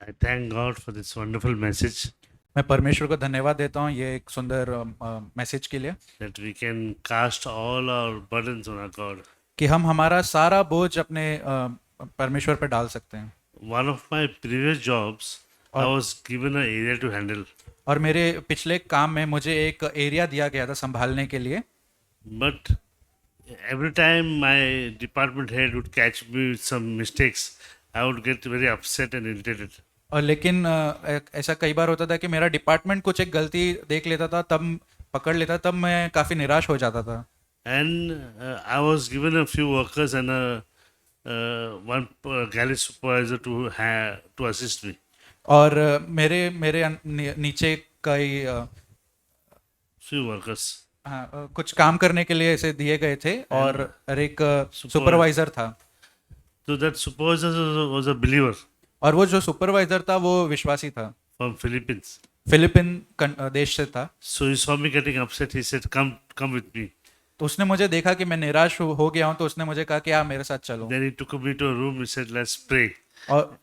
I thank God for this wonderful message मैं परमेश्वर को धन्यवाद देता हूँ ये एक सुंदर मैसेज के लिए that we can cast all our burdens on our God. कि हम हमारा सारा बोझ अपने परमेश्वर पर डाल सकते हैं। One of my previous jobs, I और was given an area to handle, और मेरे पिछले काम में मुझे एक एरिया दिया गया था संभालने के लिए, but every time my department head would catch me with some mistakes, I would get very upset and irritated. और लेकिन ऐसा कई बार होता था कि मेरा डिपार्टमेंट कुछ एक गलती देख लेता था, तब पकड़ लेता, तब मैं काफ़ी निराश हो जाता था। And I was given a few workers and one galley supervisor to assist me. और मेरे मेरे नीचे कई Few workers. हाँ, कुछ काम करने के लिए ऐसे दिए गए थे और एक Supervisor. सुपरवाइज़र था। So that supervisor was a believer और वो जो सुपरवाइज़र था वो विश्वासी था, from Philippines. देश से था। So he saw me getting upset. He said, "Come with me." तो उसने मुझे देखा कि मैं निराश हो गया हूँ, तो उसने मुझे कहा कि आप मेरे साथ चलो। Then he took me to a room. He said, "Let's pray." और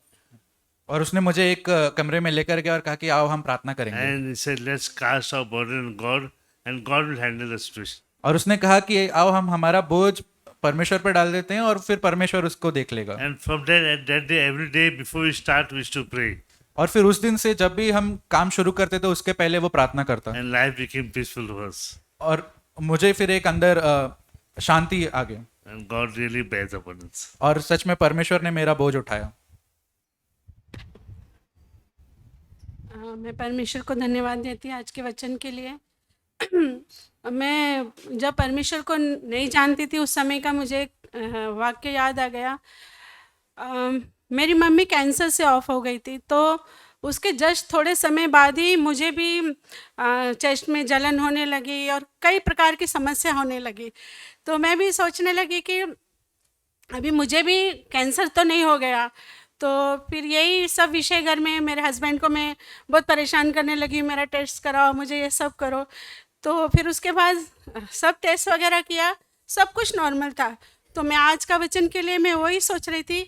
और उसने मुझे एक कमरे में लेकर गया और कहा कि आओ हम प्रार्थना करेंगे। And he said, "Let's cast our burden on God, and God will handle the situation." और उसने कहा कि आओ हम हमारा बोझ परमेश्वर पर डाल देते हैं और फिर परमेश्वर उसको देख लेगा। And from that day, every day before we start, we used to pray, और फिर उस दिन से जब भी हम काम शुरू करते थे उसके पहले वो प्रार्थना करता। and life became peaceful to us. और मुझे फिर एक अंदर शांति आ गई And God really bears the burdens. और सच में परमेश्वर ने मेरा बोझ उठाया। मैं परमेश्वर को धन्यवाद देती हूँ आज के वचन के लिए। मैं जब परमेश्वर को नहीं जानती थी उस समय का मुझे एक वाक्य याद आ गया। मेरी मम्मी कैंसर से ऑफ हो गई थी, तो उसके जस्ट थोड़े समय बाद ही मुझे भी चेस्ट में जलन होने लगी और कई प्रकार की समस्या होने लगी। तो मैं भी सोचने लगी कि अभी मुझे भी कैंसर तो नहीं हो गया। तो फिर यही सब विषय घर में मेरे हस्बैंड को मैं बहुत परेशान करने लगी, मेरा टेस्ट कराओ, मुझे ये सब करो। तो फिर उसके बाद सब टेस्ट वगैरह किया, सब कुछ नॉर्मल था। तो मैं आज का वचन के लिए मैं वही सोच रही थी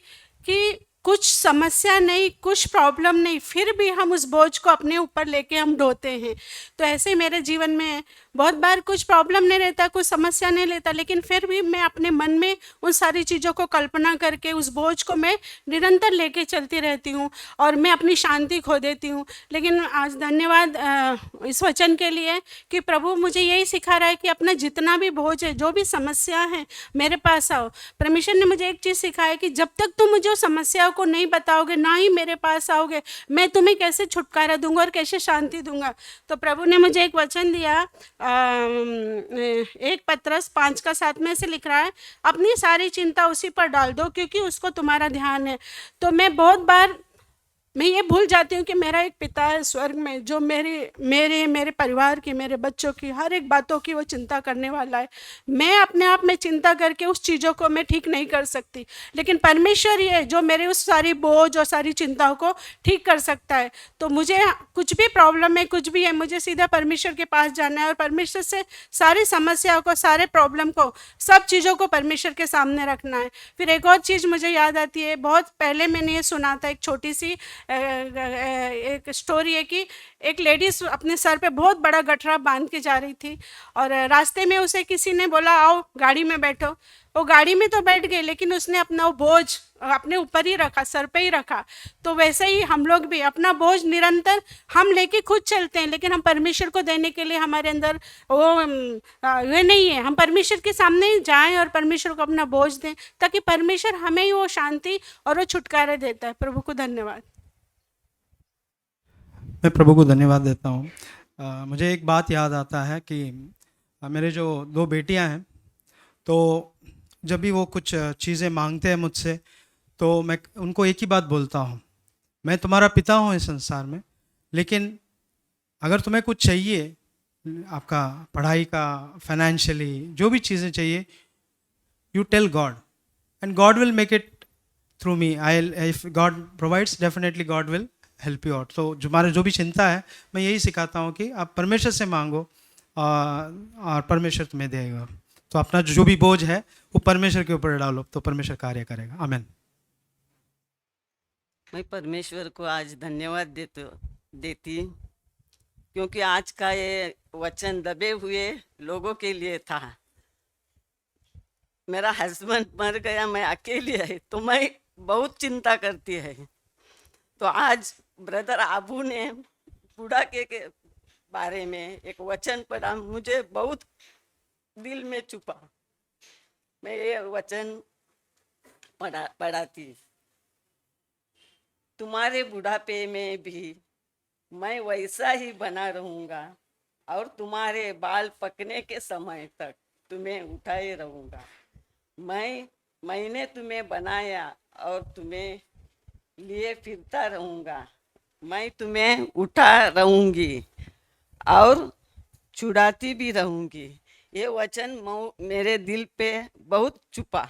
कि कुछ समस्या नहीं, कुछ प्रॉब्लम नहीं, फिर भी हम उस बोझ को अपने ऊपर लेके हम ढोते हैं। तो ऐसे ही मेरे जीवन में बहुत बार कुछ प्रॉब्लम नहीं रहता, कुछ समस्या नहीं लेता, लेकिन फिर भी मैं अपने मन में उन सारी चीज़ों को कल्पना करके उस बोझ को मैं निरंतर लेके चलती रहती हूँ और मैं अपनी शांति खो देती हूँ। लेकिन आज धन्यवाद इस वचन के लिए कि प्रभु मुझे यही सिखा रहा है कि अपना जितना भी बोझ है, जो भी समस्या है, मेरे पास आओ। परमेश्वर ने मुझे एक चीज़ सिखाया कि जब तक तुम मुझे उस समस्याओं को नहीं बताओगे, ना ही मेरे पास आओगे, मैं तुम्हें कैसे छुटकारा दूंगा और कैसे शांति दूंगा। तो प्रभु ने मुझे एक वचन दिया, 1 पतरस 5:7 में से लिख रहा है, अपनी सारी चिंता उसी पर डाल दो क्योंकि उसको तुम्हारा ध्यान है। तो मैं बहुत बार मैं ये भूल जाती हूँ कि मेरा एक पिता है स्वर्ग में, जो मेरे परिवार की, मेरे बच्चों की, हर एक बातों की वो चिंता करने वाला है। मैं अपने आप में चिंता करके उस चीज़ों को मैं ठीक नहीं कर सकती, लेकिन परमेश्वर ही है जो मेरे उस सारी बोझ और सारी चिंताओं को ठीक कर सकता है। तो मुझे कुछ भी प्रॉब्लम है, कुछ भी है, मुझे सीधा परमेश्वर के पास जाना है और परमेश्वर से सारी समस्याओं को, सारे प्रॉब्लम को, सब चीज़ों को परमेश्वर के सामने रखना है। फिर एक और चीज़ मुझे याद आती है, बहुत पहले मैंने ये सुना था, एक छोटी सी एक स्टोरी है कि एक लेडीज अपने सर पे बहुत बड़ा गठरा बांध के जा रही थी और रास्ते में उसे किसी ने बोला आओ गाड़ी में बैठो। वो गाड़ी में तो बैठ गई, लेकिन उसने अपना वो बोझ अपने ऊपर ही रखा, सर पे ही रखा। तो वैसे ही हम लोग भी अपना बोझ निरंतर हम लेके खुद चलते हैं, लेकिन हम परमेश्वर को देने के लिए हमारे अंदर वो ये नहीं है। हम परमेश्वर के सामने ही जाएं और परमेश्वर को अपना बोझ दें, ताकि परमेश्वर हमें ही वो शांति और वो छुटकारा देता है। प्रभु को धन्यवाद। मैं प्रभु को धन्यवाद देता हूँ। मुझे एक बात याद आता है कि मेरे जो 2 बेटियां हैं, तो जब भी वो कुछ चीज़ें मांगते हैं मुझसे, तो मैं उनको एक ही बात बोलता हूँ, मैं तुम्हारा पिता हूँ इस संसार में, लेकिन अगर तुम्हें कुछ चाहिए, आपका पढ़ाई का, फाइनेंशियली जो भी चीज़ें चाहिए, you tell God and God will make it through me. If God provides, definitely God will help you out. तो हमारे जो भी चिंता है, मैं यही सिखाता हूँ कि आप परमेश्वर से मांगो और परमेश्वर तुम्हें देगा। तो अपना जो भी बोझ है वो परमेश्वर के ऊपर डालो, तो परमेश्वर कार्य करेगा। आमीन। मैं परमेश्वर को आज धन्यवाद देती क्योंकि आज का ये वचन दबे हुए लोगों के लिए था। मेरा हस्बैंड मर गया, मैं अकेली है, तो मैं बहुत चिंता करती है। तो आज ब्रदर आबू ने बुढ़ापे के बारे में एक वचन पढ़ा, मुझे बहुत दिल में छुपा। मैं ये वचन पढ़ाती, तुम्हारे बुढ़ापे में भी मैं वैसा ही बना रहूंगा और तुम्हारे बाल पकने के समय तक तुम्हें उठाए रहूंगा। मैंने तुम्हें बनाया और तुम्हें लिए फिरता रहूंगा। मैं तुम्हें उठा रहूंगी और छुड़ाती भी रहूंगी। ये वचन मेरे दिल पे बहुत छुपा।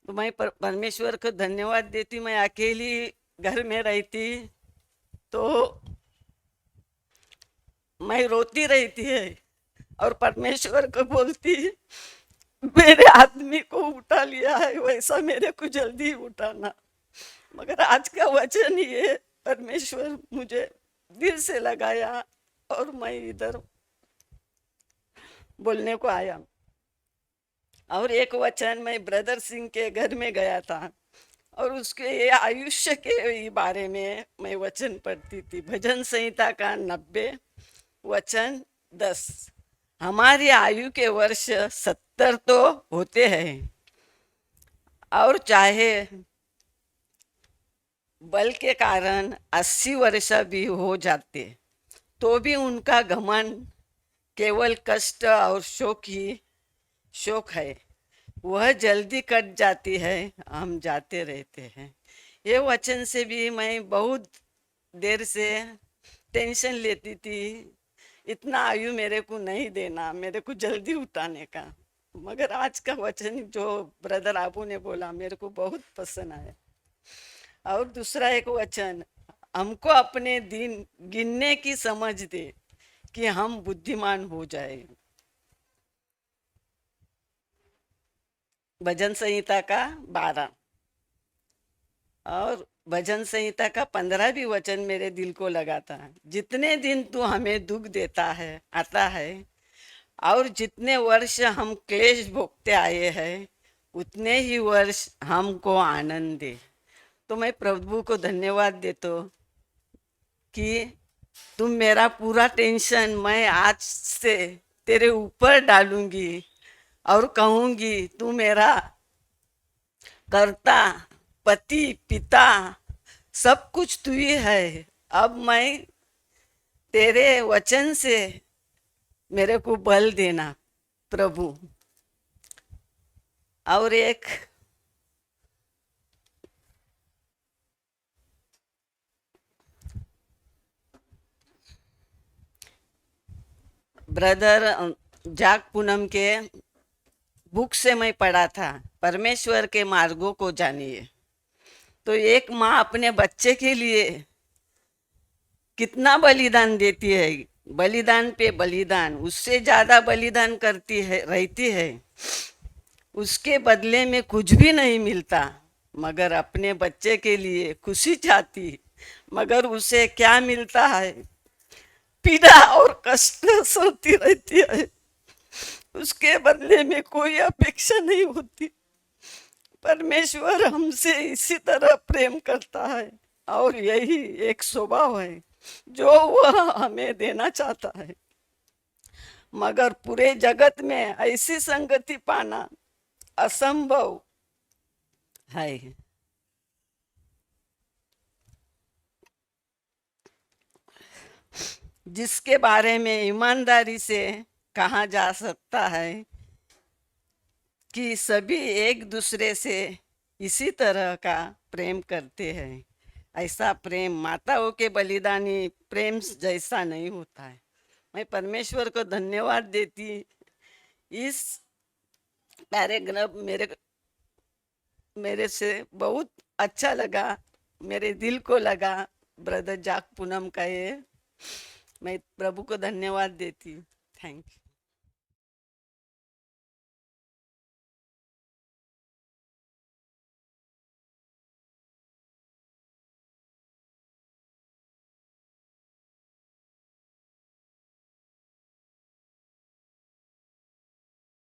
तो मैं परमेश्वर को धन्यवाद देती। मैं अकेली घर में रहती तो मैं रोती रहती है और परमेश्वर को बोलती, मेरे आदमी को उठा लिया है, वैसा मेरे को जल्दी उठाना। मगर आज का वचन ये परमेश्वर मुझे दिल से लगाया और मैं इधर बोलने को आया। और एक वचन, मैं ब्रदर सिंह के घर में गया था और उसके ये आयुष्य के बारे में मैं वचन पढ़ती थी। भजन संहिता का 90 वचन 10। हमारी आयु के वर्ष 70 तो होते हैं और चाहे बल के कारण 80 वर्ष भी हो जाते तो भी उनका घमंड केवल कष्ट और शोक है। वह जल्दी कट जाती है, हम जाते रहते हैं। ये वचन से भी मैं बहुत देर से टेंशन लेती थी, इतना आयु मेरे को नहीं देना, मेरे को जल्दी उठाने का। मगर आज का वचन जो ब्रदर आबू ने बोला मेरे को बहुत पसंद आया। और दूसरा एक वचन, हमको अपने दिन गिनने की समझ दे कि हम बुद्धिमान हो जाए। भजन संहिता का 12 और भजन संहिता का 15 भी वचन मेरे दिल को लगाता है। जितने दिन तू हमें दुख देता है आता है और जितने वर्ष हम क्लेश भोगते आए हैं उतने ही वर्ष हमको आनंद दे। तो मैं प्रभु को धन्यवाद देता कि तुम मेरा पूरा टेंशन मैं आज से तेरे ऊपर डालूंगी और कहूंगी तू मेरा कर्ता, पति, पिता, सब कुछ तू ही है। अब मैं तेरे वचन से मेरे को बल देना प्रभु। और एक ब्रदर जाक पूनम के बुक से मैं पढ़ा था, परमेश्वर के मार्गों को जानिए। तो एक माँ अपने बच्चे के लिए कितना बलिदान देती है, बलिदान पे बलिदान, उससे ज्यादा बलिदान करती है रहती है। उसके बदले में कुछ भी नहीं मिलता, मगर अपने बच्चे के लिए खुशी चाहती, मगर उसे क्या मिलता है? पीड़ा और कष्ट सहती रहती है। उसके बदले में कोई अपेक्षा नहीं होती। परमेश्वर हमसे इसी तरह प्रेम करता है और यही एक स्वभाव है जो वह हमें देना चाहता है। मगर पूरे जगत में ऐसी संगति पाना असंभव है। जिसके बारे में ईमानदारी से कहा जा सकता है कि सभी एक दूसरे से इसी तरह का प्रेम करते हैं। ऐसा प्रेम माताओं के बलिदानी प्रेम जैसा नहीं होता है। मैं परमेश्वर को धन्यवाद देती। इस पैराग्राफ मेरे से बहुत अच्छा लगा, मेरे दिल को लगा। ब्रदर जाक पूनम का ये मैं प्रभु को धन्यवाद देती। Thank you.